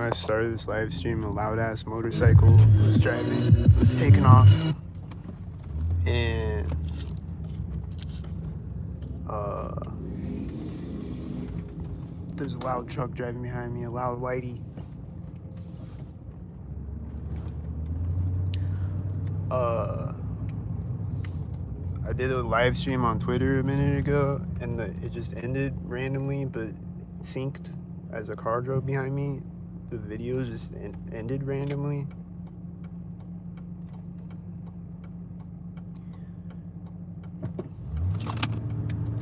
when I started this live stream, a loud ass motorcycle was taking off, and there's a loud truck driving behind me, a loud whitey. I did a live stream on Twitter a minute ago, and it just ended randomly, but synced as a car drove behind me. The video just ended randomly.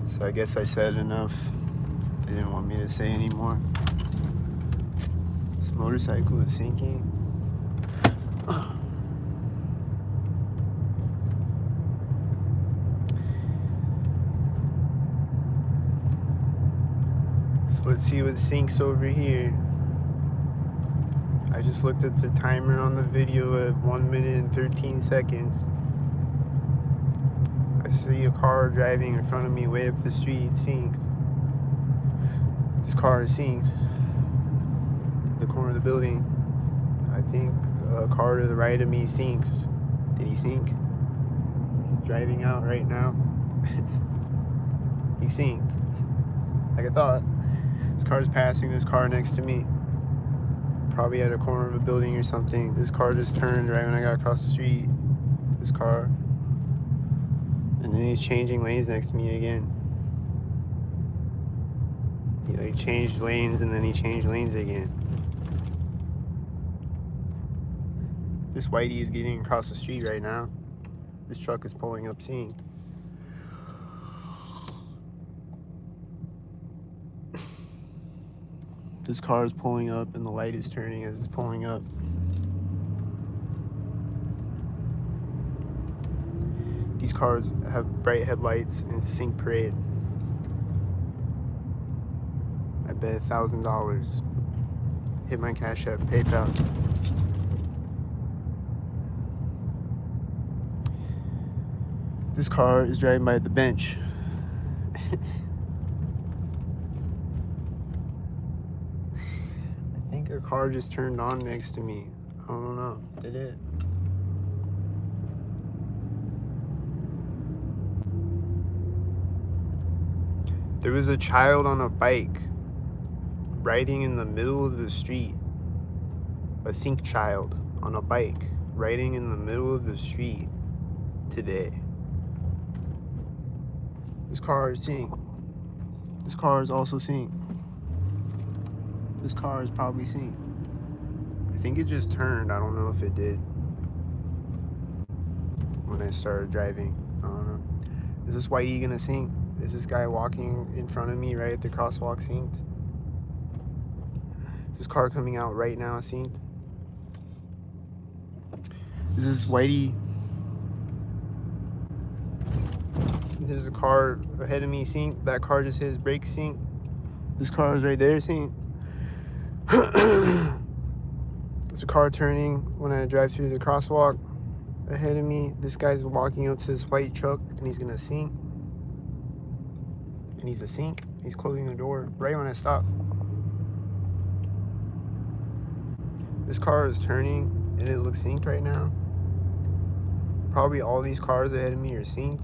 So I guess I said enough. They didn't want me to say anymore. This motorcycle is sinking. So let's see what sinks over here. I just looked at the timer on the video at 1 minute and 13 seconds. I see a car driving in front of me way up the street, synced. This car is synced. The corner of the building. I think a car to the right of me synced. Did he sync? He's driving out right now. He synced. Like I thought. This car is passing this car next to me. Probably at a corner of a building or something. This car just turned right when I got across the street. This car. And then he's changing lanes next to me again. He like changed lanes and then he changed lanes again. This whitey is getting across the street right now. This truck is pulling up synced. This car is pulling up and the light is turning as it's pulling up. These cars have bright headlights and sync parade. I bet $1,000. Hit my Cash App, PayPal. This car is driving by the bench. I think a car just turned on next to me. I don't know. Did it? There was a child on a bike riding in the middle of the street. A sync child on a bike riding in the middle of the street today. This car is synced. This car is also synced. This car is probably synced. I think it just turned. I don't know if it did when I started driving. I don't know. Is this whitey gonna sync? Is this guy walking in front of me right at the crosswalk synced? Is this car coming out right now synced? Is this whitey? There's a car ahead of me synced. That car just hit his brake synced. This car is right there synced. There's a car turning when I drive through the crosswalk ahead of me. This guy's walking up to this white truck and he's gonna sync. And he's a sync. He's closing the door right when I stop. This car is turning and it looks synced right now. Probably all these cars ahead of me are synced.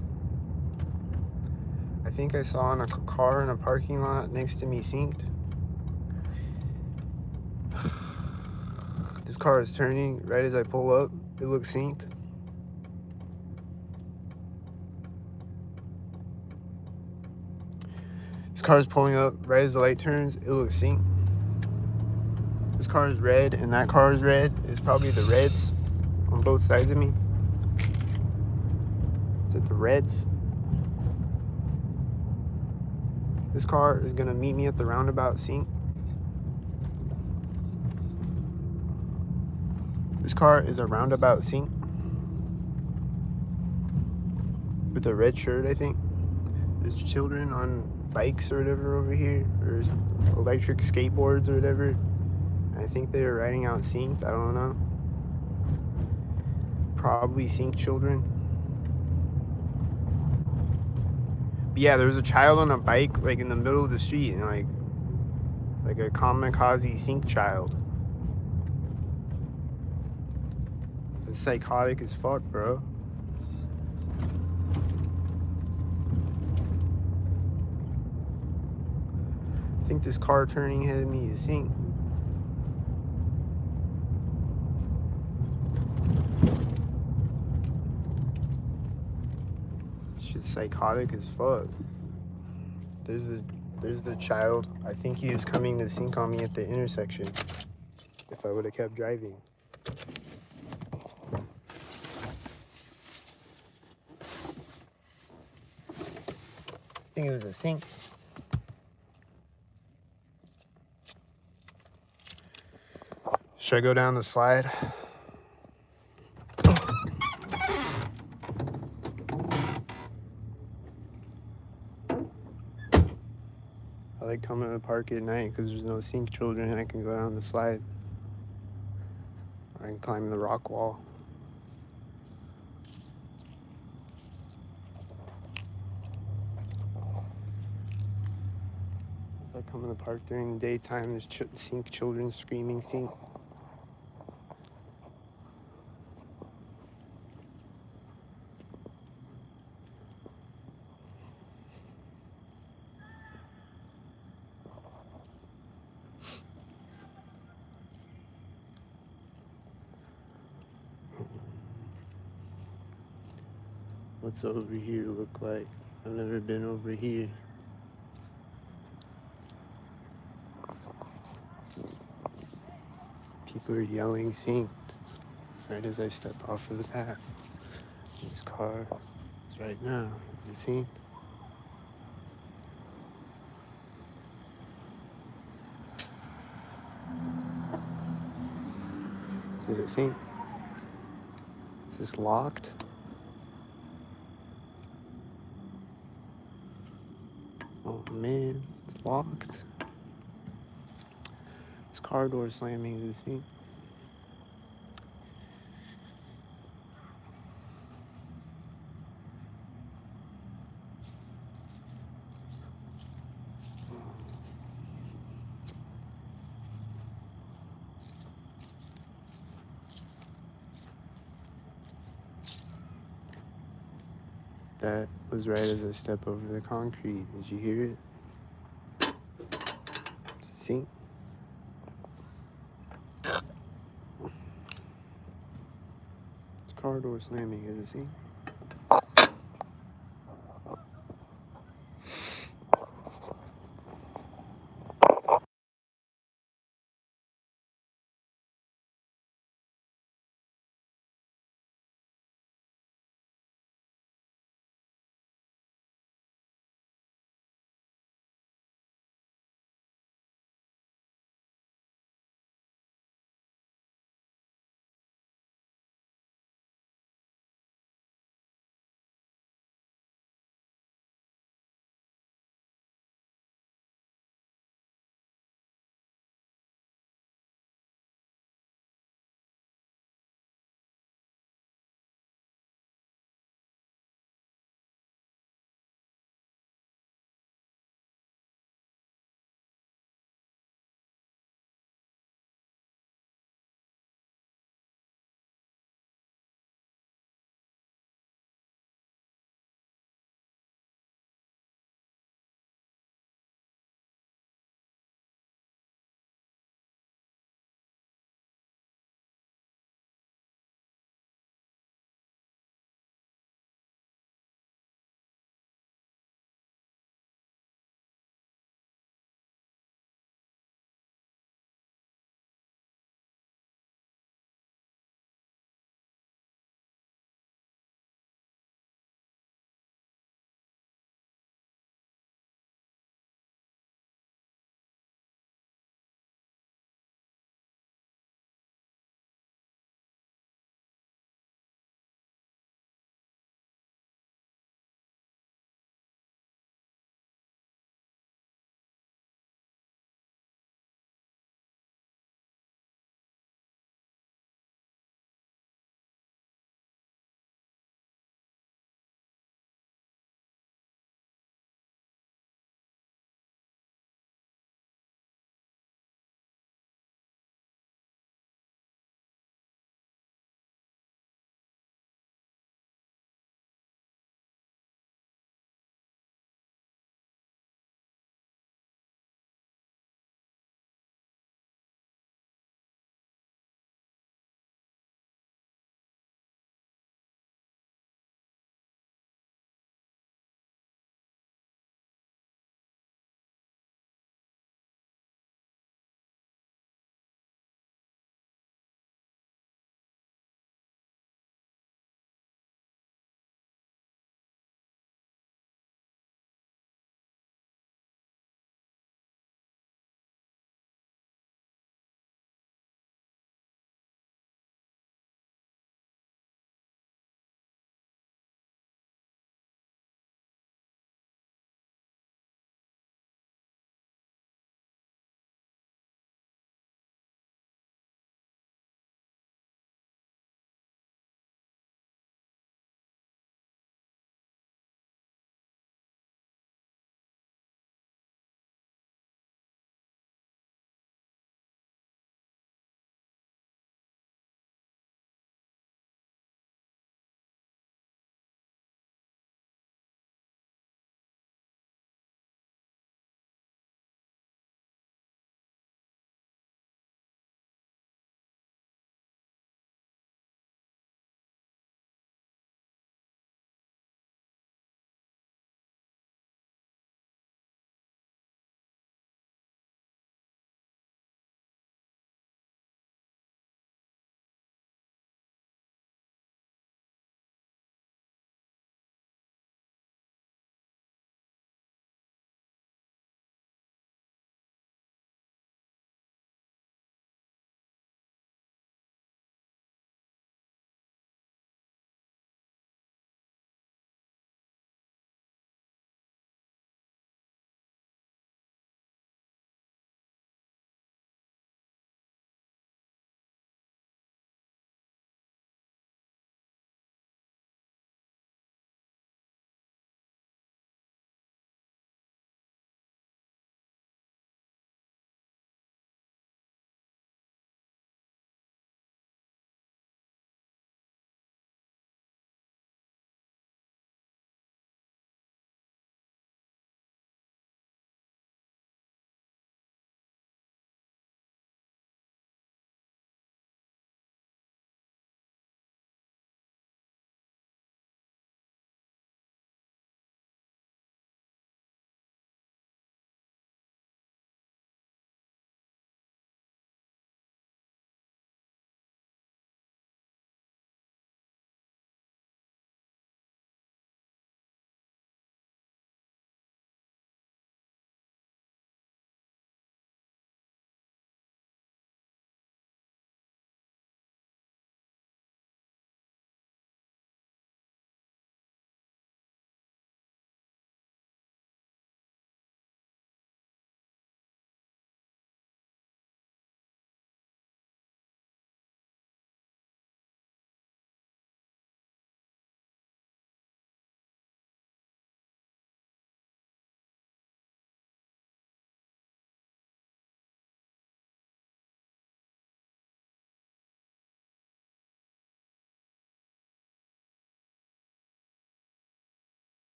I think I saw a car in a parking lot next to me synced. This car is turning right as I pull up. It looks synced. This car is pulling up right as the light turns. It looks synced. This car is red and that car is red. It's probably the reds on both sides of me. Is it the reds? This car is gonna meet me at the roundabout sync. This car is a roundabout sync with a red shirt, I think. There's children on bikes or whatever over here, or electric skateboards or whatever. I think they were riding out synced. I don't know. Probably sync children. But yeah, there was a child on a bike like in the middle of the street, and like a kamikaze sync child. Shit's psychotic as fuck, bro. I think this car turning ahead of me is sink. Shit's psychotic as fuck. There's the child. I think he was coming to sink on me at the intersection if I would have kept driving. I think it was a sink. Should I go down the slide? I like coming to the park at night because there's no sink children and I can go down the slide. Or I can climb the rock wall. If I come in the park during the daytime, there's sink children screaming sink. What's over here look like? I've never been over here. People are yelling sink right as I step off of the path. This car is right now. Is it sink? Is it a sink? Is this locked? Oh man, it's locked. This car door slamming. Is it sink? That was right as I step over the concrete. Did you hear it? Is it sink? This car door slamming. Is it sink?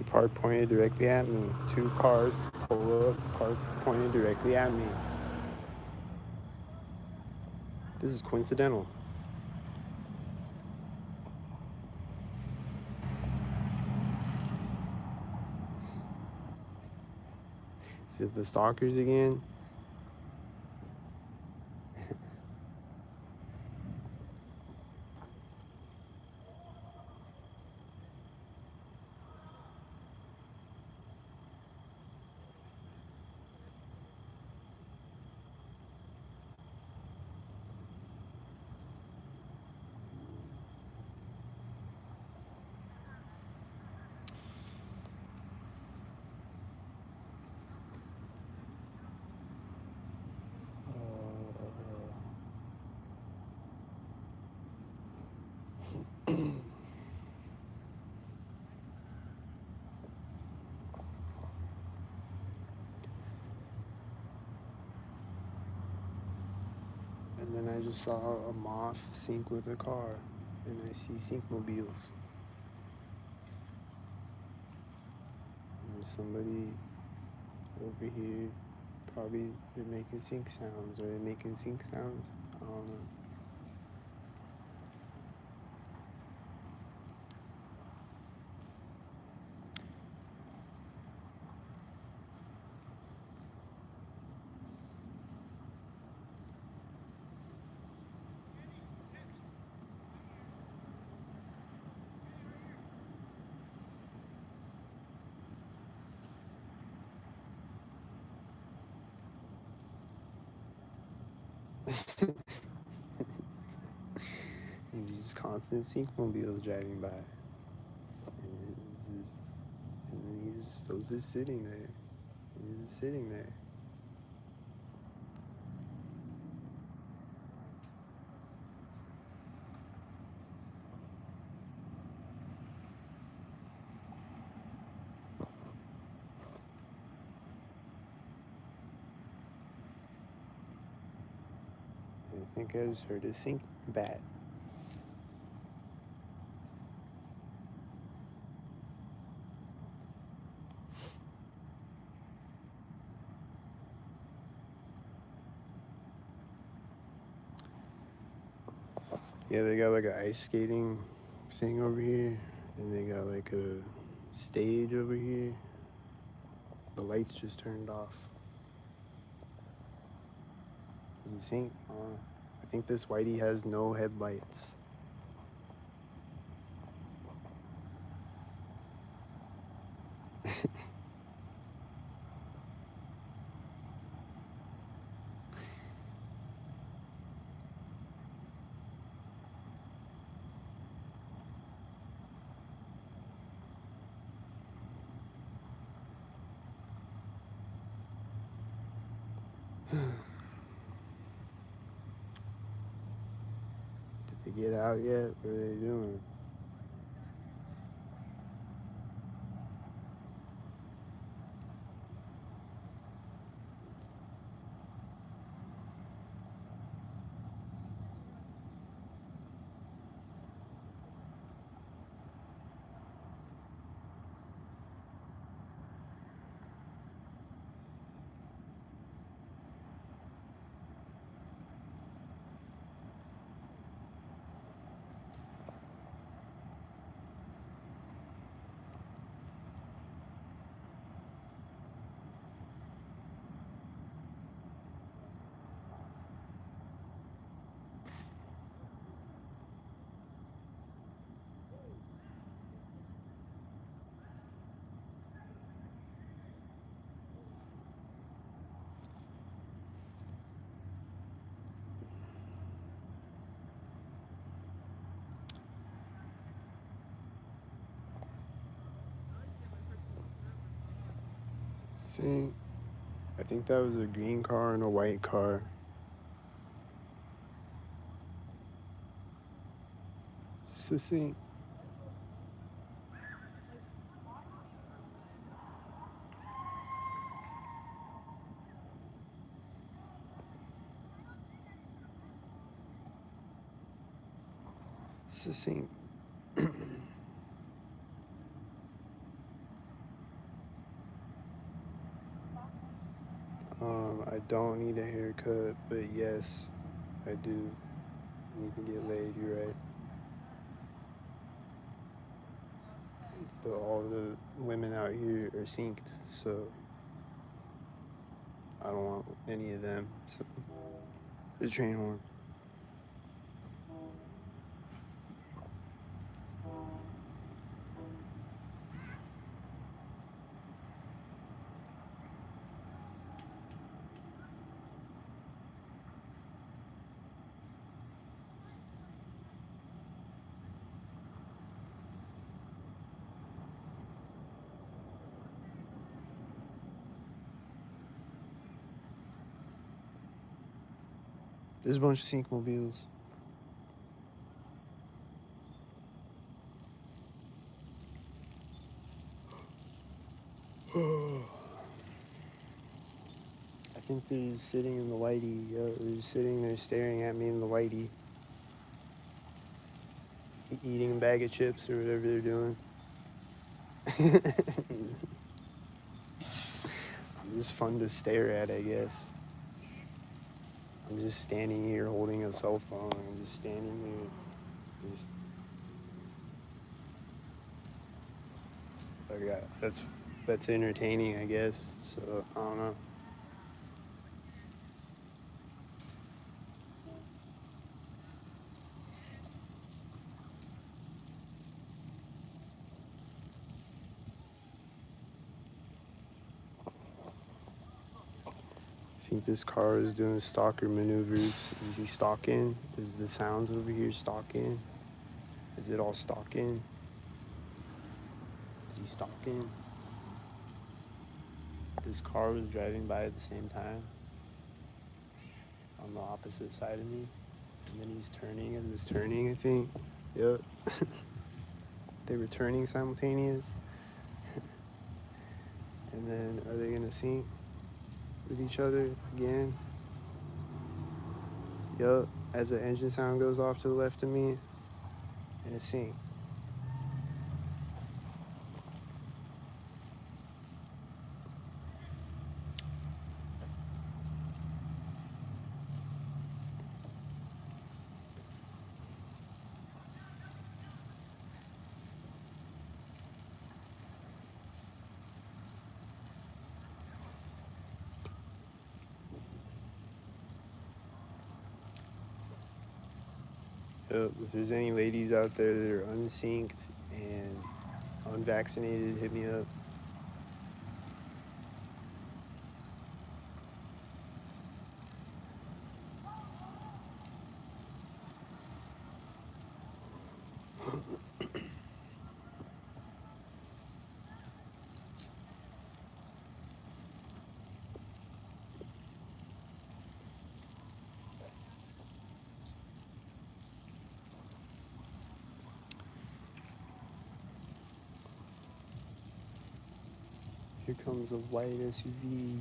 parked pointed directly at me. Two cars pull up, parked pointed directly at me. This is coincidental. Is it the stalkers again? And then I just saw a moth sink with a car, and I see sinkmobiles. There's somebody over here. Probably they're making sink sounds, or they're making sink sounds. I don't know. There's just constant sinkmobiles driving by. And those just sitting there. He's just sitting there. I think I just heard a sink bat. Yeah, they got like an ice skating thing over here, and they got like a stage over here. The lights just turned off. Is it sink? I think this whitey has no headlights. Did they get out yet? What are they doing? See, I think that was a green car and a white car. See, see. I don't need a haircut, but yes, I do need to get laid. You're right. But all the women out here are synced, so I don't want any of them. So the train horn. There's a bunch of sync mobiles. I think they're just sitting in the whitey. They're just sitting there staring at me in the whitey, eating a bag of chips or whatever they're doing. I'm just fun to stare at, I guess. I'm just standing here holding a cell phone. I'm just standing here. That's entertaining, I guess. So I don't know. I think this car is doing stalker maneuvers. Is he stalking? Is the sounds over here stalking? Is it all stalking? Is he stalking? This car was driving by at the same time on the opposite side of me. And then he's turning as it's turning, I think. Yep. They were turning simultaneous. And then are they gonna sync with each other again? Yup. As the engine sound goes off to the left of me, and it's sync. Yep. If there's any ladies out there that are unsynced and unvaccinated, hit me up. Here comes a white SUV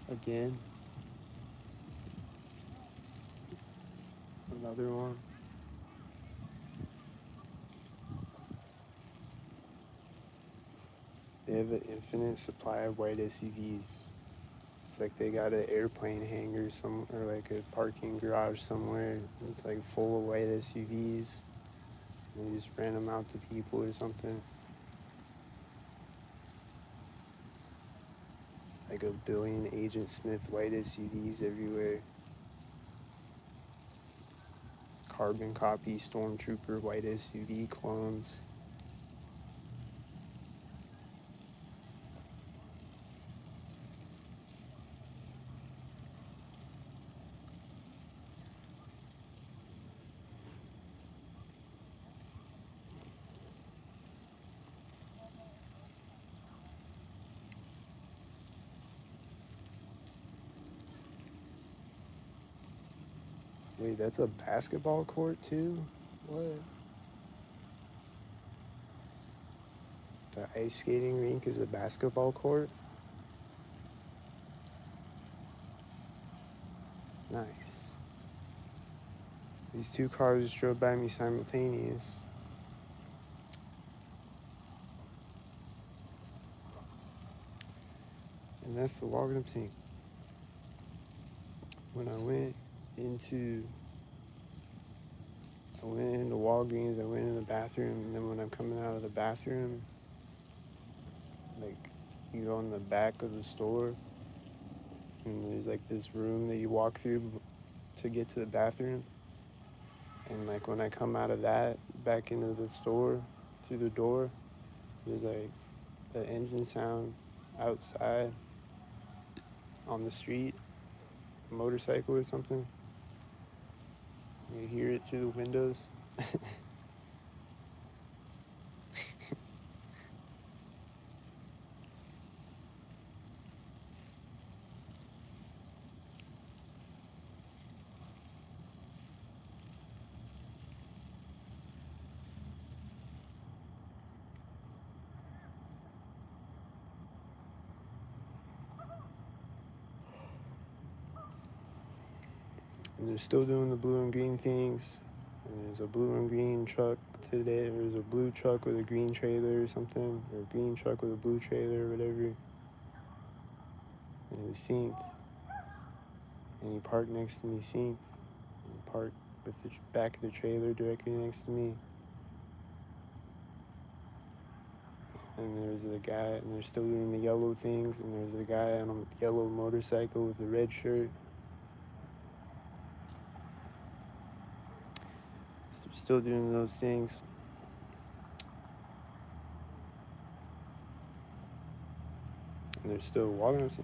again. Another one. They have an infinite supply of white SUVs. It's like they got an airplane hangar or like a parking garage somewhere. It's like full of white SUVs. And they just rent them out to people or something. It's like a billion Agent Smith white SUVs everywhere. Carbon copy Stormtrooper white SUV clones. Wait, that's a basketball court too? What? The ice skating rink is a basketball court? Nice. These two cars just drove by me simultaneous. And that's the walking up scene. when I went into Walgreens, I went in the bathroom, and then when I'm coming out of the bathroom, like, you go in the back of the store, and there's like this room that you walk through to get to the bathroom. And like when I come out of that back into the store through the door, there's like the engine sound outside on the street, a motorcycle or something. You hear it through the windows. And they're still doing the blue and green things. And there's a blue and green truck today. There's a blue truck with a green trailer or something, or a green truck with a blue trailer or whatever. And it was synced. And he parked next to me synced. And he parked with the back of the trailer directly next to me. And there's a guy, and they're still doing the yellow things, and there's a guy on a yellow motorcycle with a red shirt. Still doing those things. And they're still walking. So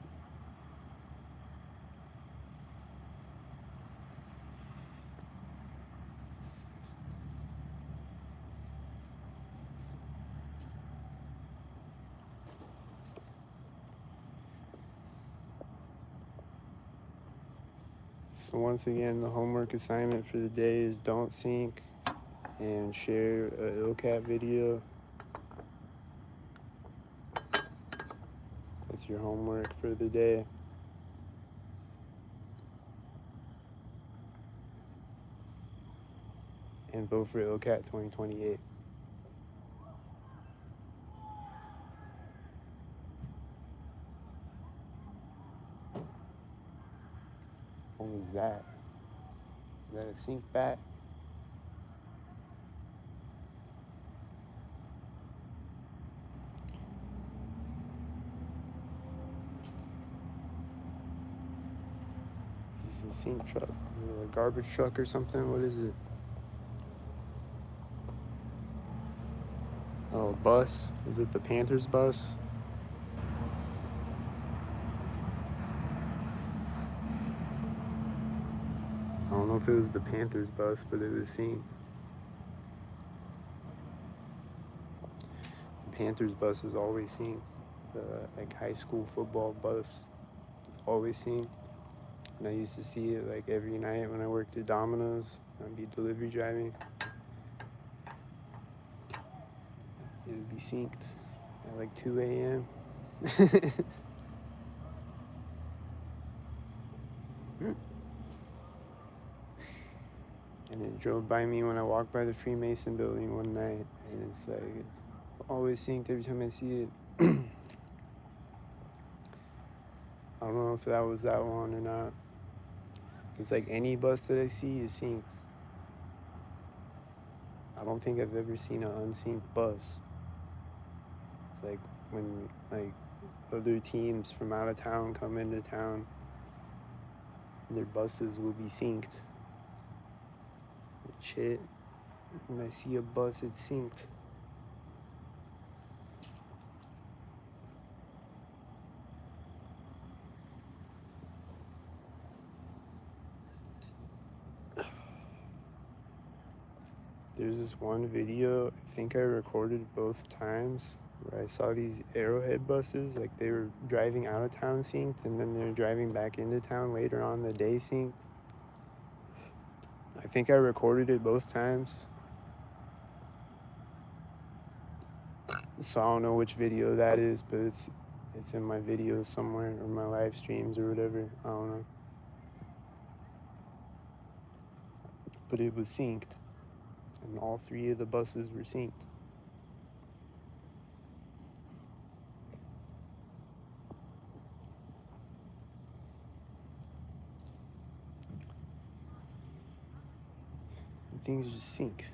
once again, the homework assignment for the day is don't sync and share a ILCAT video. That's your homework for the day. And vote for ILCAT 2028. What was that? Is that a sync back? Is this a sync truck? Is it a garbage truck or something? What is it? Oh, bus? Is it the Panthers bus? I don't know if it was the Panthers bus, but it was synced. The Panthers bus is always synced. The like high school football bus, it's always synced. And I used to see it like every night when I worked at Domino's. I'd be delivery driving. It would be synced at like 2 a.m. And it drove by me when I walked by the Freemason building one night. And it's like, it's always synced every time I see it. I don't know if that was that one or not. It's like any bus that I see is synced. I don't think I've ever seen an unsynced bus. It's like when like other teams from out of town come into town, their buses will be synced. Shit. When I see a bus, it's synced. There's this one video, I think I recorded both times, where I saw these Arrowhead buses, like they were driving out of town synced, and then they're driving back into town later on the day synced. I think I recorded it both times. So I don't know which video that is, but it's in my videos somewhere, or my live streams or whatever. I don't know. But it was synced, and all three of the buses were synced. things just sync.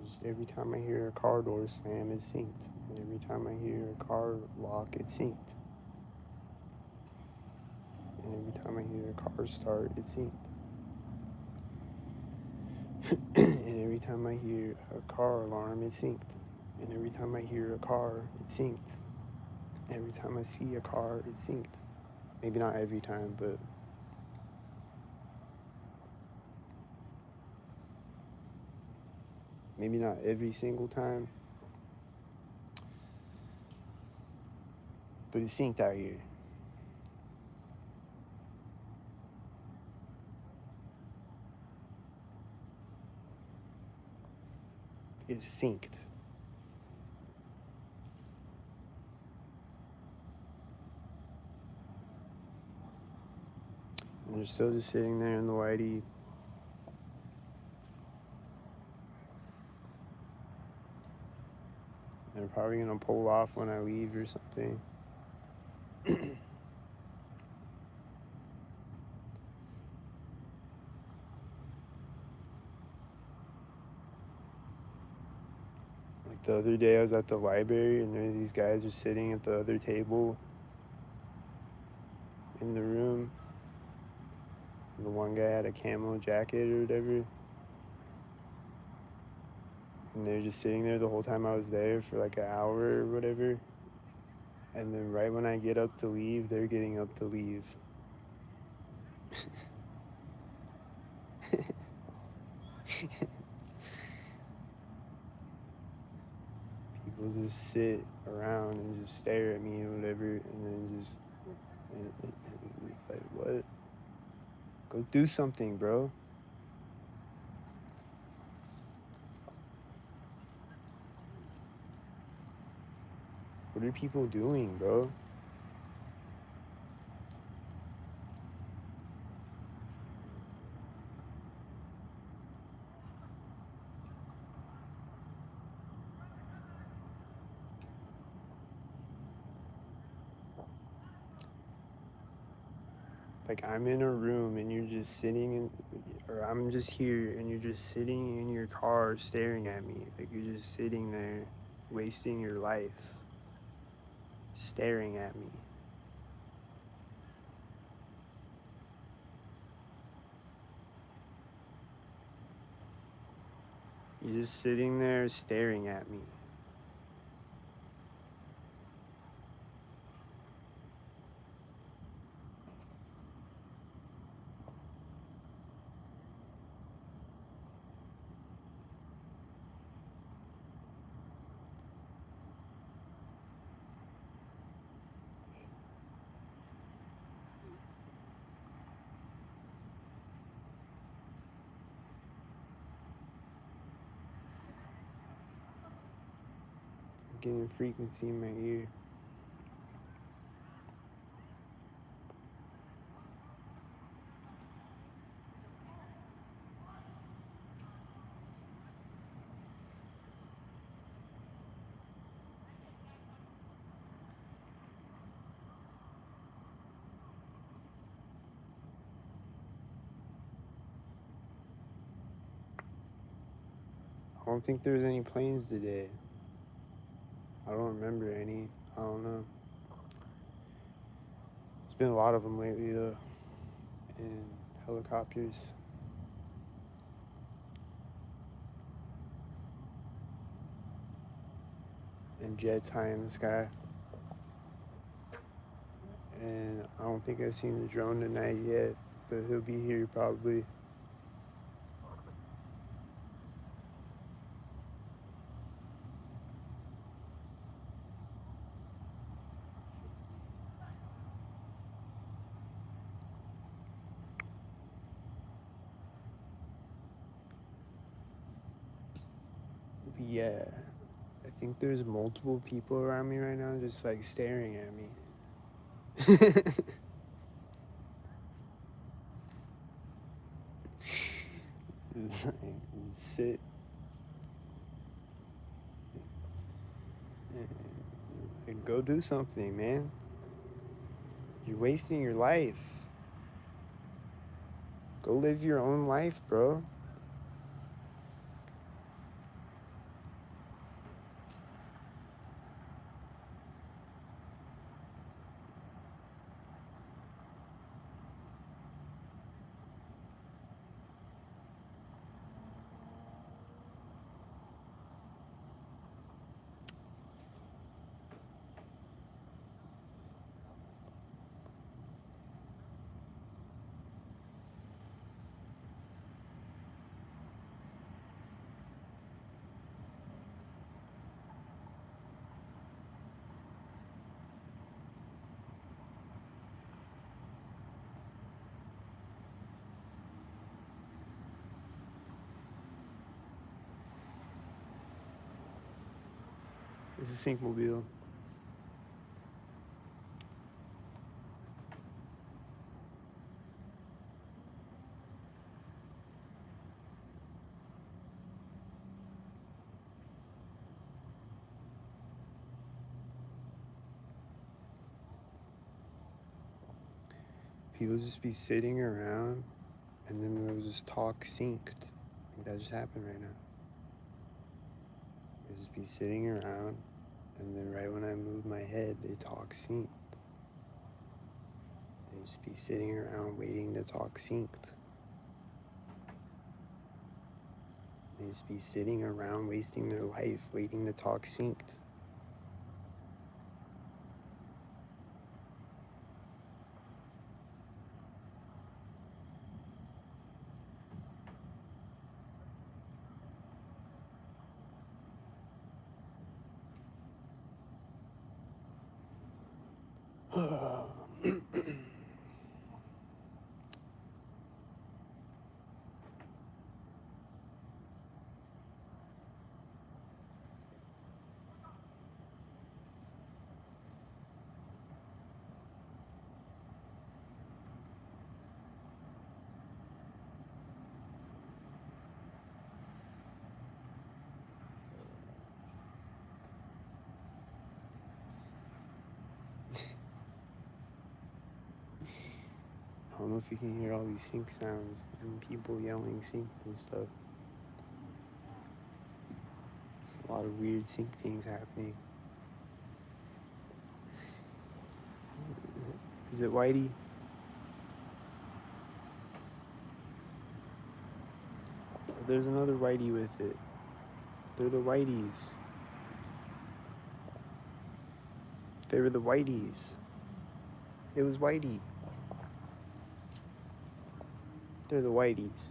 Just every time I hear a car door slam, it's synced. And every time I hear a car lock, it's synced. And every time I hear a car start, it's synced. And every time I hear a car alarm, it's synced. And every time I hear a car, it's synced. Every time I see a car, it's synced. Maybe not every time, but maybe not every single time. But it's synced out here. It's synced. And they're still just sitting there in the whitey. They're probably gonna pull off when I leave or something. Like the other day I was at the library and these guys are sitting at the other table in the room. And the one guy had a camo jacket or whatever. And they're just sitting there the whole time I was there for like an hour or whatever. And then right when I get up to leave, they're getting up to leave. People just sit around and just stare at me or whatever, and then just, it's like, what? Go do something, bro. What are people doing, bro? Like, I'm in a room and you're just sitting in, or I'm just here and you're just sitting in your car staring at me. Like, you're just sitting there wasting your life staring at me. You're just sitting there staring at me. I'm getting frequency in my ear. I don't think there's any planes today. I don't remember any. I don't know. There's been a lot of them lately, though. And helicopters. And jets high in the sky. And I don't think I've seen the drone tonight yet, but he'll be here probably. But yeah, I think there's multiple people around me right now just like staring at me. It's like, sit and go do something, man. You're wasting your life. Go live your own life, bro. It's a Syncmobile. People just be sitting around and then they'll just talk synced. I think that just happened right now. They'll just be sitting around and then right when I move my head, they talk synced. They just be sitting around waiting to talk synced. They just be sitting around wasting their life waiting to talk synced. I don't know if you can hear all these sync sounds and people yelling sync and stuff. There's a lot of weird sync things happening. Is it Whitey? There's another Whitey with it. They're the Whiteys. They were the Whiteys. It was Whitey. They're the Whiteys.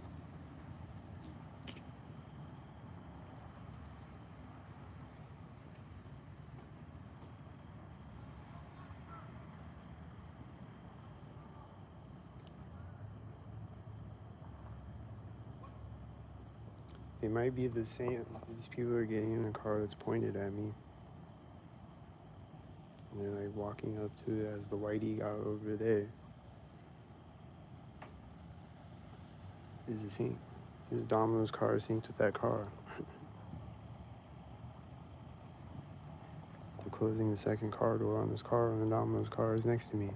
They might be the same. These people are getting in a car that's pointed at me. And they're like walking up to it as the Whitey got over there. Is it sync? There's Domino's car synced with that car. They're closing the second car door on this car and the Domino's car is next to me.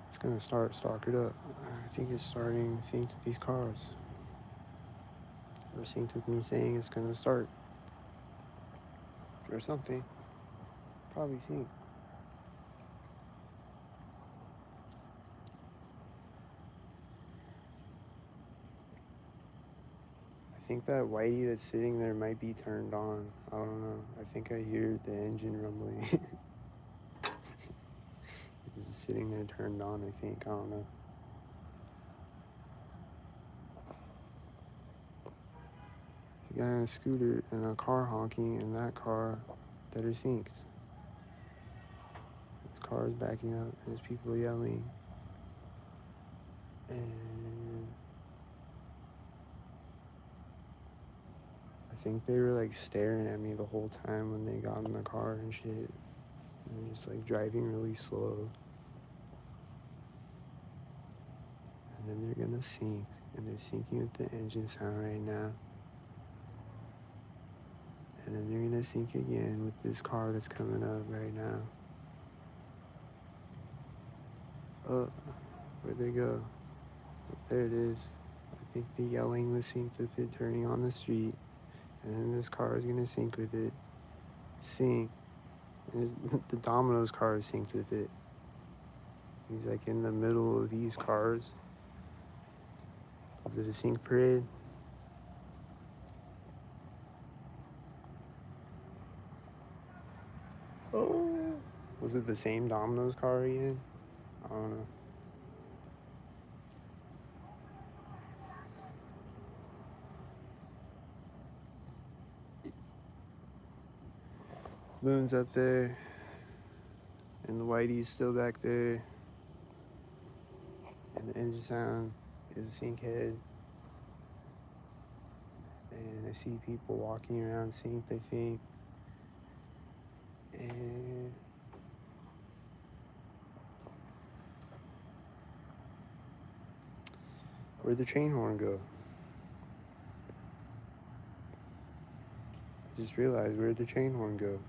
It's gonna start stalkered up. I think it's starting synced with these cars. Or synced with me saying it's gonna start. Or something. Probably synced. I think that Whitey that's sitting there might be turned on. I don't know. I think I hear the engine rumbling. He's sitting there turned on, I think. I don't know. The guy on a scooter and a car honking in that car that are synced. This car is backing up. There's people yelling. And I think they were like staring at me the whole time when they got in the car and shit. And they're just like driving really slow. And then they're gonna sync. And they're syncing with the engine sound right now. And then they're gonna sync again with this car that's coming up right now. Oh, where'd they go? There it is. I think the yelling was synced with it turning on the street. And then this car is gonna sync with it. Sync. And the Domino's car is synced with it. He's like in the middle of these cars. Was it a sync parade? Oh. Was it the same Domino's car again? I don't know. Loon's up there. And the Whitey's still back there. And the engine sound is a sync head. And I see people walking around synced, I think. And where'd the train horn go? I just realized, where'd the train horn go?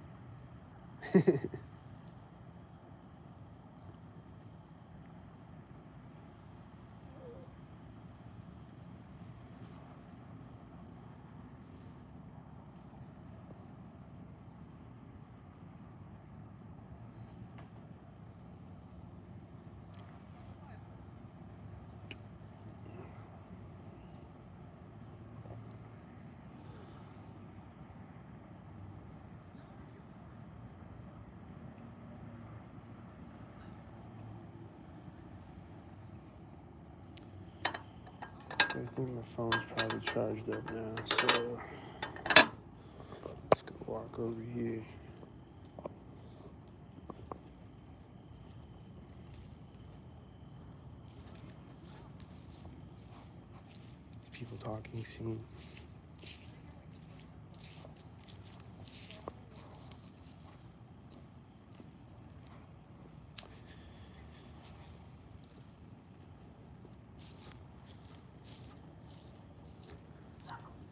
I think my phone's probably charged up now, so let's go walk over here. There's people talking, scene.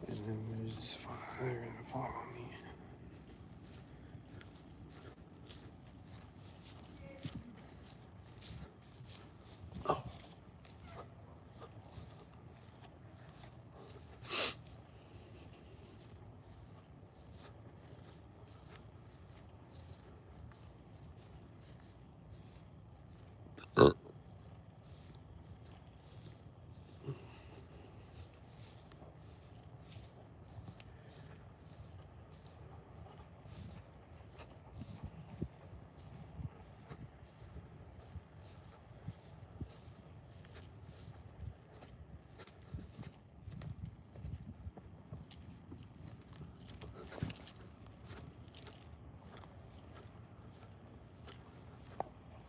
And then there's this fire, they're gonna follow me. Oh.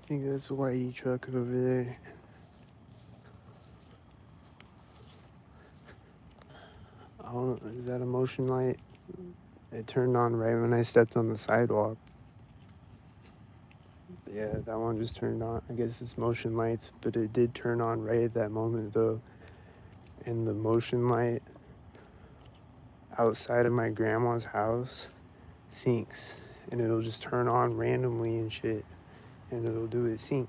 I think that's a Whitey truck over there. I don't know, is that a motion light? It turned on right when I stepped on the sidewalk. Yeah, that one just turned on. I guess it's motion lights, but it did turn on right at that moment though. And the motion light outside of my grandma's house syncs. And it'll just turn on randomly and shit. And it'll do it synced.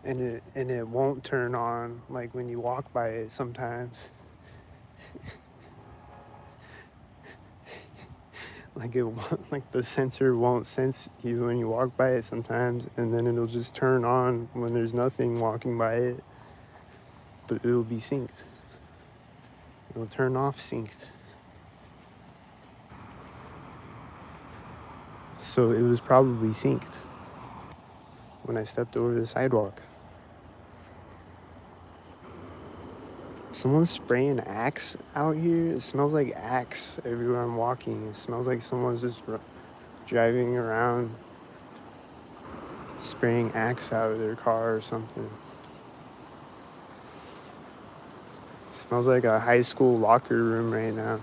And it won't turn on like when you walk by it sometimes. Like it won't, like the sensor won't sense you when you walk by it sometimes, and then it'll just turn on when there's nothing walking by it, but it'll be synced. It'll turn off synced. So it was probably synced when I stepped over the sidewalk. Someone's spraying Axe out here. It smells like Axe everywhere I'm walking. It smells like someone's just driving around spraying Axe out of their car or something. It smells like a high school locker room right now.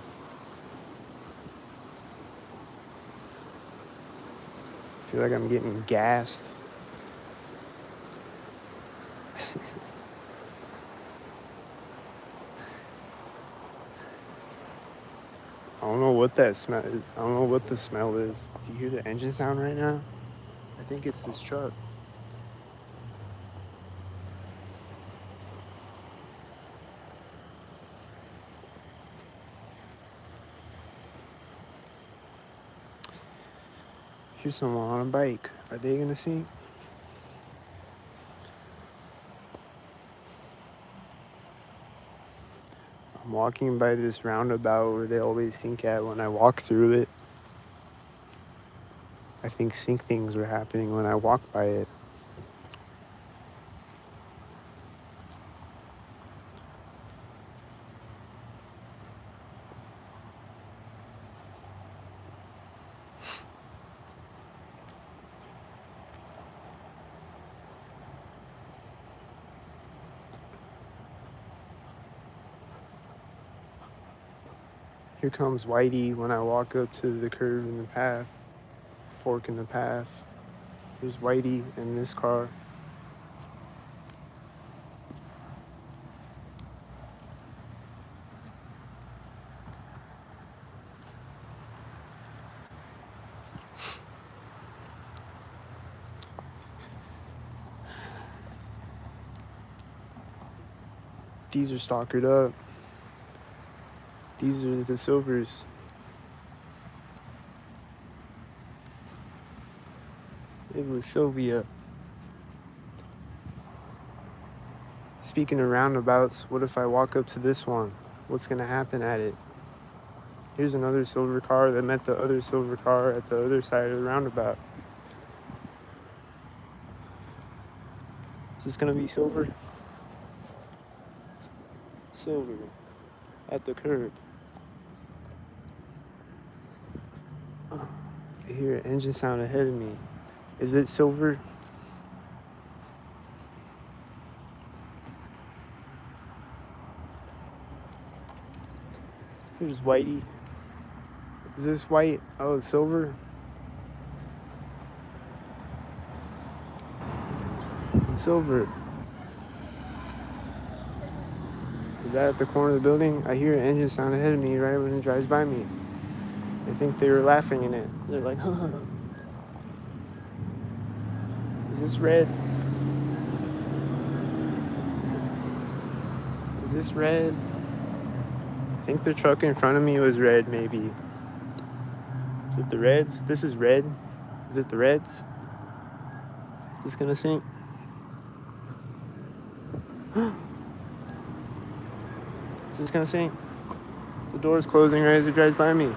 I feel like I'm getting gassed. I don't know what that smell is. I don't know what the smell is. Do you hear the engine sound right now? I think it's this truck. Here's someone on a bike. Are they gonna sink? I'm walking by this roundabout where they always sink at when I walk through it. I think sink things were happening when I walked by it. Here comes Whitey when I walk up to the curve in the path, fork in the path. There's Whitey in this car. These are stalkered up. These are the silvers. It was Sylvia. Speaking of roundabouts, what if I walk up to this one? What's gonna happen at it? Here's another silver car that met the other silver car at the other side of the roundabout. Is this gonna be silver? Silver at the curb. I hear an engine sound ahead of me. Is it silver? Here's Whitey. Is this white? Oh, it's silver. It's silver. Is that at the corner of the building? I hear an engine sound ahead of me right when it drives by me. I think they were laughing in it. They're like, is this red? Is this red? I think the truck in front of me was red, maybe. Is it the Reds? This is red. Is it the Reds? Is this gonna sink? Is this gonna sink? The door's closing right as it drives by me.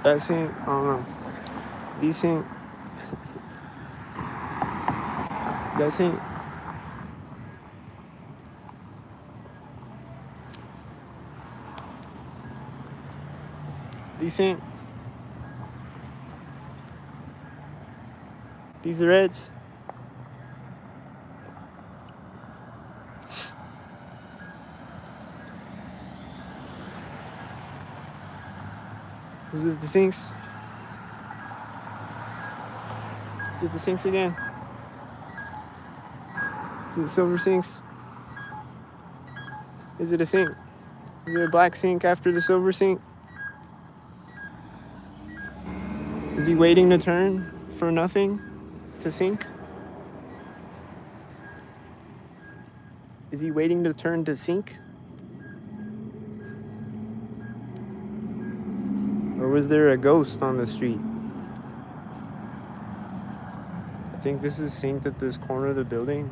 That sink? I don't know. These sink? Is that sink? These sink? These the Reds? Is it the sinks? Is it the sinks again? Is it the silver sinks? Is it a sink? Is it a black sink after the silver sink? Is he waiting to turn for nothing to sink? Is he waiting to turn to sink? Or was there a ghost on the street? I think this is synced at this corner of the building.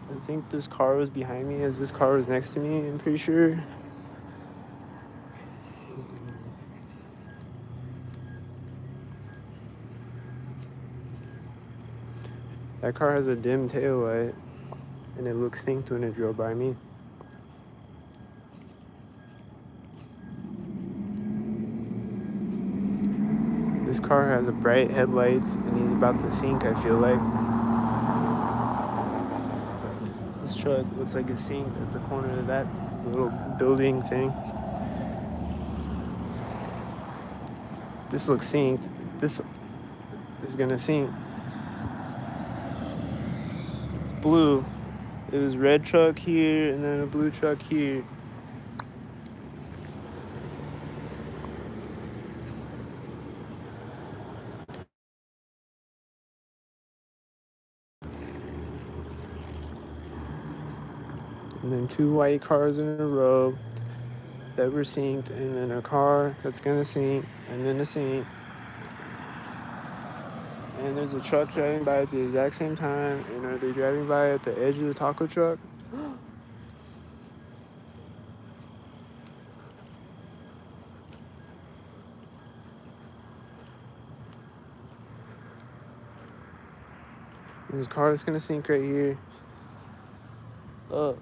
I think this car was behind me as this car was next to me, I'm pretty sure. That car has a dim tail light, and it looks synced when it drove by me. This car has a bright headlights, and he's about to sink, I feel like. This truck looks like it's synced at the corner of that little building thing. This looks synced. This is gonna sink. It's blue. It was red truck here and then a blue truck here. and then two white cars in a row that were synced, and then a car that's gonna sink, and then a sink. And there's a truck driving by at the exact same time, and are they driving by at the edge of the taco truck? There's a car that's gonna sink right here. I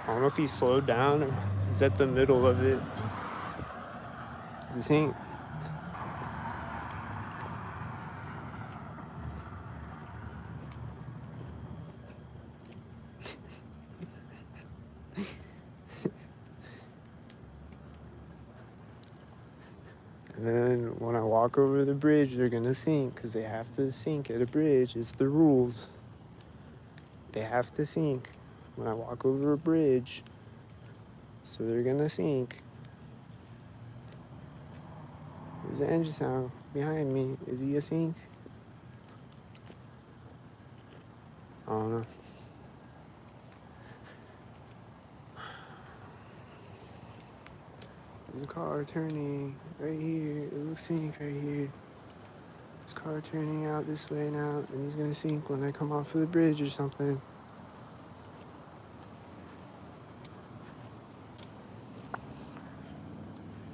don't know if he slowed down or he's at the middle of it. Does it sink? And then when I walk over the bridge, they're gonna sink because they have to sink at a bridge. It's the rules. They have to sink when I walk over a bridge. So they're gonna sink. There's an engine sound behind me. Is he a sink? I don't know. There's a car turning right here. It looks sink right here. This car turning out this way now, and he's gonna sink when I come off of the bridge or something.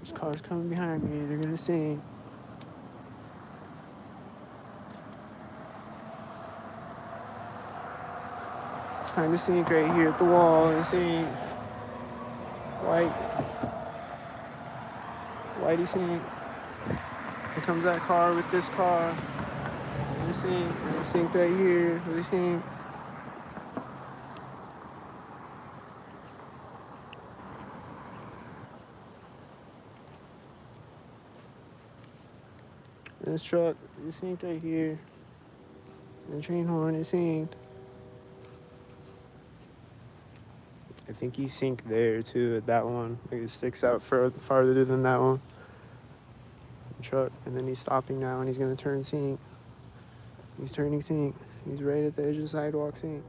This car's coming behind me. They're gonna sink. It's trying to sink right here at the wall and sink. White. Whitey sink. Here comes that car with this car. Gonna sink. Gonna sink right here. Really sink. And this truck is synced right here. And the train horn is synced. I think he synced there too at that one. Like it sticks out farther than that one. The truck. And then he's stopping now and he's gonna turn sync. He's turning sync. He's right at the edge of the sidewalk sync.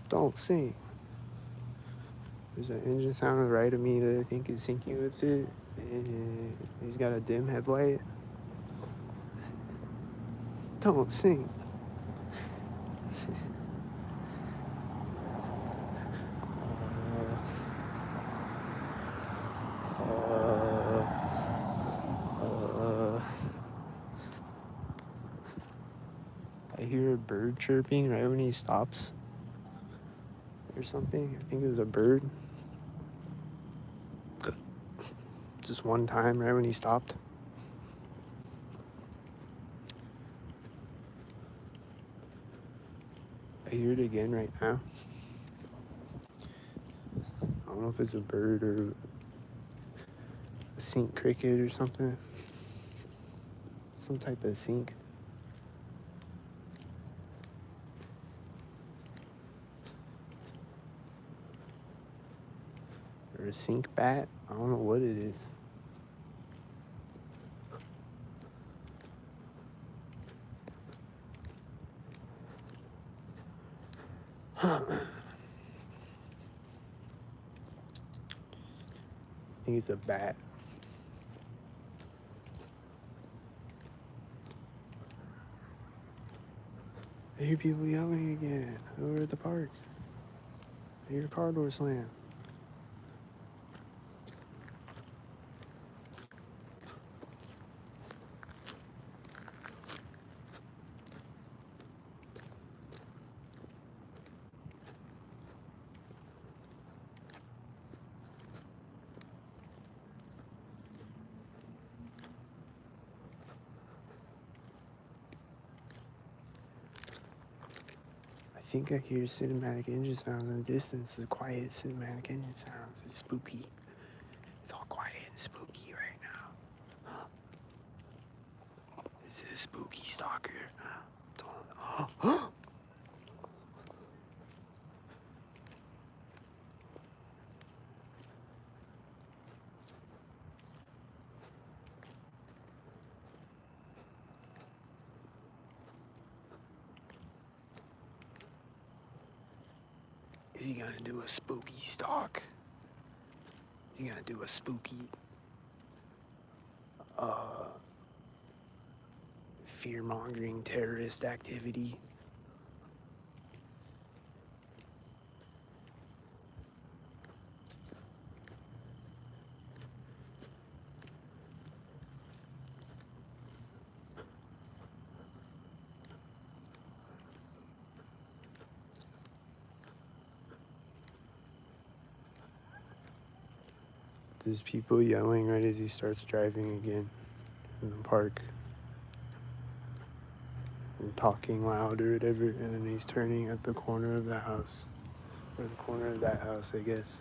Don't sink. There's an engine sound on the right of me that I think is syncing with it. And he's got a dim headlight. Don't sink. I hear a bird chirping right when he stops or something. I think it was a bird. Just one time right when he stopped. I hear it again right now. I don't know if it's a bird or a sink cricket or something. Some type of sink. Or a sink bat. I don't know what it is. I think it's a bat. I hear people yelling again over at the park. I hear a car door slam. I think I hear cinematic engine sounds in the distance. The quiet cinematic engine sounds. It's spooky. It's all quiet and spooky right now. This is a spooky stalker. Don't. Is he gonna do a spooky stalk? Is he gonna do a spooky fear-mongering terrorist activity? There's people yelling right as he starts driving again in the park. And talking loud or whatever, and then he's turning at the corner of the house. Or the corner of that house, I guess.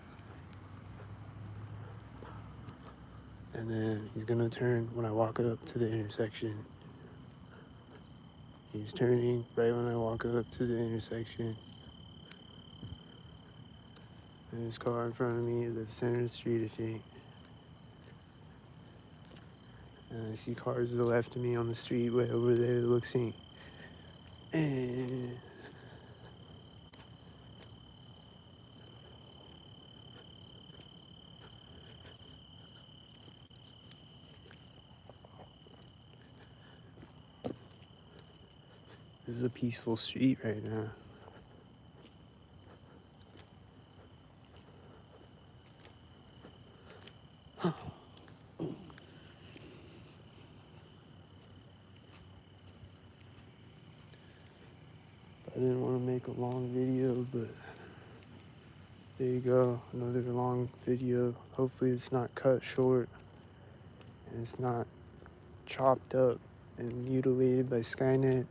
And then he's gonna turn when I walk up to the intersection. He's turning right when I walk up to the intersection. And his car in front of me is at the center of the street, I think. And I see cars to the left of me on the street way over there that look synced. And this is a peaceful street right now. I didn't want to make a long video, but there you go, another long video. Hopefully it's not cut short and it's not chopped up and mutilated by Skynet.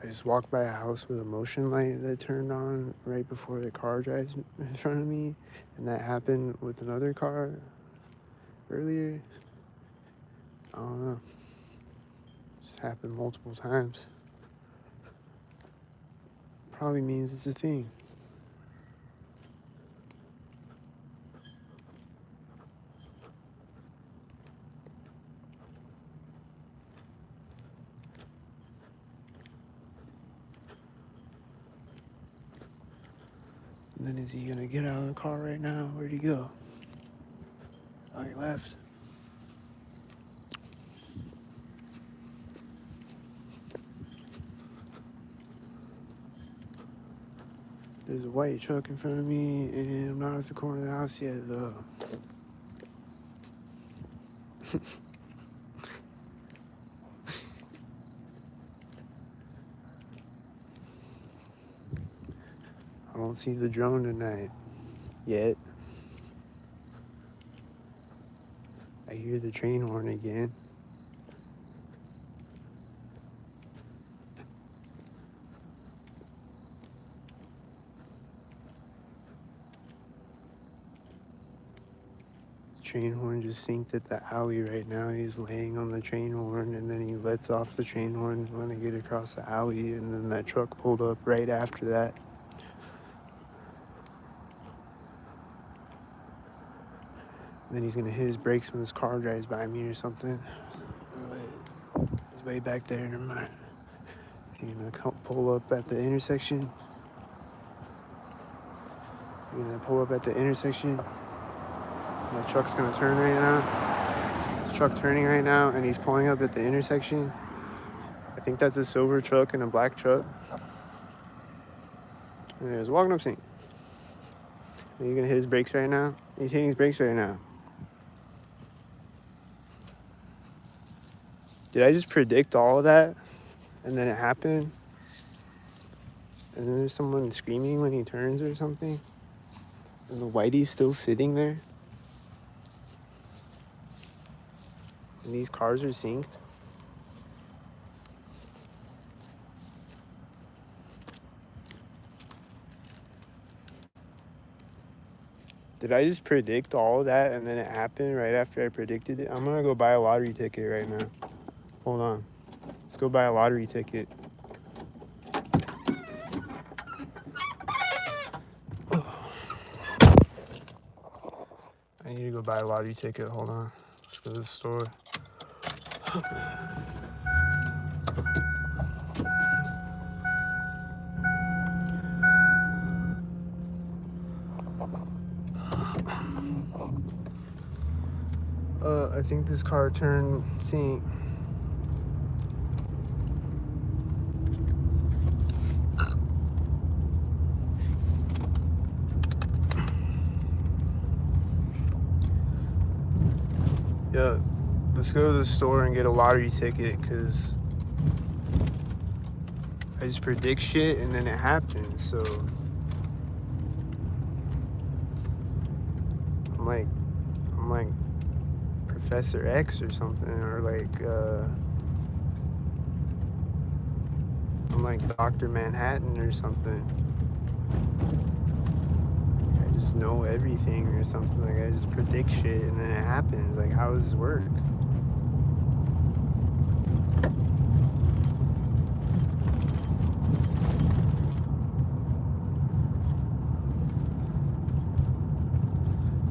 I just walked by a house with a motion light that turned on right before the car drives in front of me, and that happened with another car earlier. I don't know. It's happened multiple times. Probably means it's a thing. And then is he gonna get out of the car right now? Where'd he go? Oh, he left. There's a white truck in front of me, and I'm not at the corner of the house yet, though. I don't see the drone tonight. Yet. I hear the train horn again. Train horn just synced at the alley right now. He's laying on the train horn, and then he lets off the train horn when I get across the alley, and then that truck pulled up right after that. And then he's gonna hit his brakes when his car drives by me or something. Wait, he's way back there, never mind. He's gonna pull up at the intersection. He's gonna pull up at the intersection. The truck's gonna turn right now. This truck turning right now, and he's pulling up at the intersection. I think that's a silver truck and a black truck. And there's walking up scene. And he's gonna hit his brakes right now. He's hitting his brakes right now. Did I just predict all of that? And then it happened? And then there's someone screaming when he turns or something? And the whitey's still sitting there? And these cars are synced? Did I just predict all of that and then it happened right after I predicted it? I'm gonna go buy a lottery ticket right now. Hold on. Let's go buy a lottery ticket. I need to go buy a lottery ticket. Hold on. Let's go to the store. I think this car turned sync. Yeah, let's go to the store and get a lottery ticket, because I just predict shit and then it happens. So I'm like Professor X or something, or I'm like Dr. Manhattan or something. I just know everything or something. Like, I just predict shit and then it happens. Like, how does this work?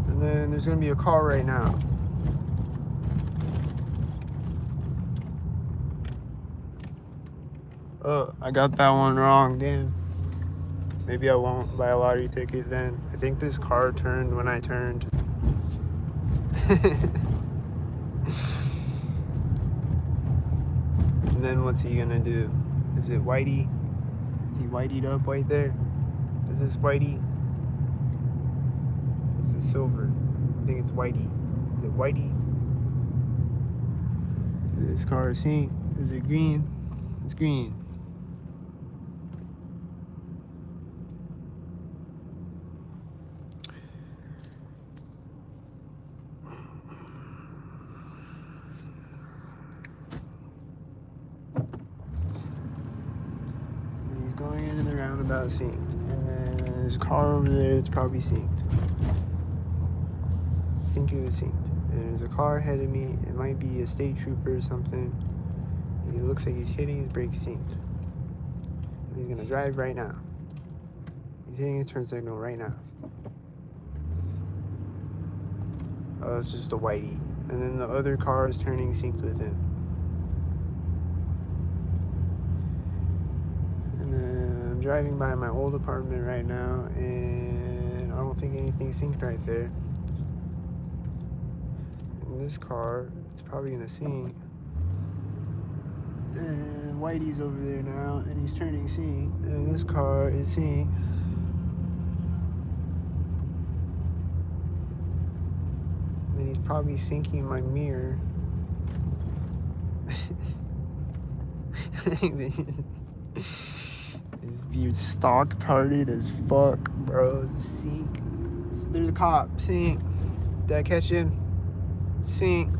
And then there's gonna be a car right now. Oh, I got that one wrong, damn. Maybe I won't buy a lottery ticket then. I think this car turned when I turned. And then what's he gonna do? Is it Whitey? Is he whiteyed up right there? Is this Whitey? Is it silver? I think it's Whitey. Is it Whitey? Is this car synced? Is it green? It's green. And he's going into the roundabout synced. And then there's a car over there that's probably synced. I think it was synced. And there's a car ahead of me. It might be a state trooper or something. He looks like he's hitting his brakes synced. And he's gonna drive right now. He's hitting his turn signal right now. Oh, it's just a Whitey. And then the other car is turning synced with him. And then I'm driving by my old apartment right now, and I don't think anything's synced right there. And this car is probably gonna sync. And Whitey's over there now, and he's turning sync. And this car is synced. And he's probably syncing my mirror. This beard stock tarded as fuck, bro. Sync. There's a cop. Sync. Did I catch him? Sync.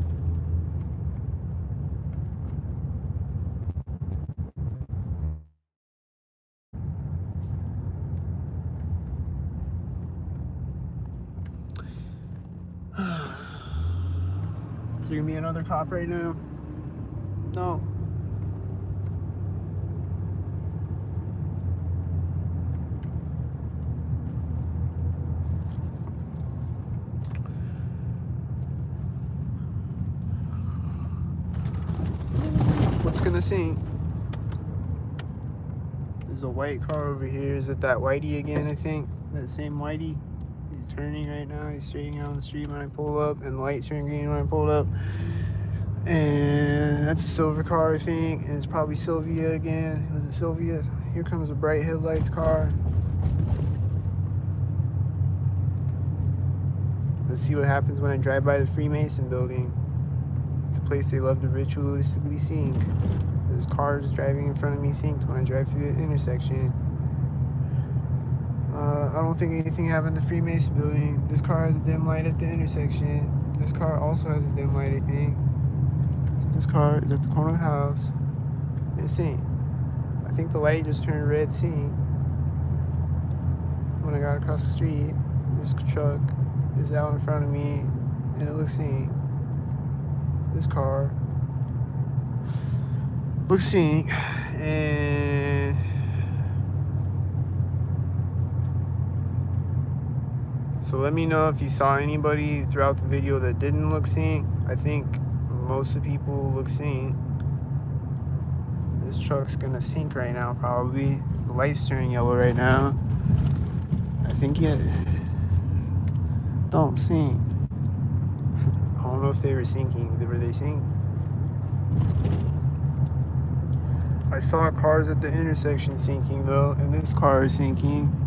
Is there gonna be another cop right now? No. What's gonna sync? There's a white car over here. Is it that Whitey again, I think? That same Whitey? He's turning right now. He's straightening out on the street when I pull up, and the lights turn green when I pulled up. And that's a silver car, I think. And it's probably Sylvia again. Was it Sylvia? Here comes a bright headlights car. Let's see what happens when I drive by the Freemason building. It's a place they love to ritualistically sync. There's cars driving in front of me synced when I drive through the intersection. I don't think anything happened in the Freemason building. This car has a dim light at the intersection. This car also has a dim light, I think. This car is at the corner of the house. And it's synced. I think the light just turned red synced. When I got across the street, this truck is out in front of me and it looks synced. This car looks synced, and so let me know if you saw anybody throughout the video that didn't look synced. I think most of the people look synced. This truck's gonna sync right now, probably. The light's turning yellow right now. I think it don't sync. I don't know if they were sinking. Were they sink? I saw cars at the intersection sinking though, and this car is sinking.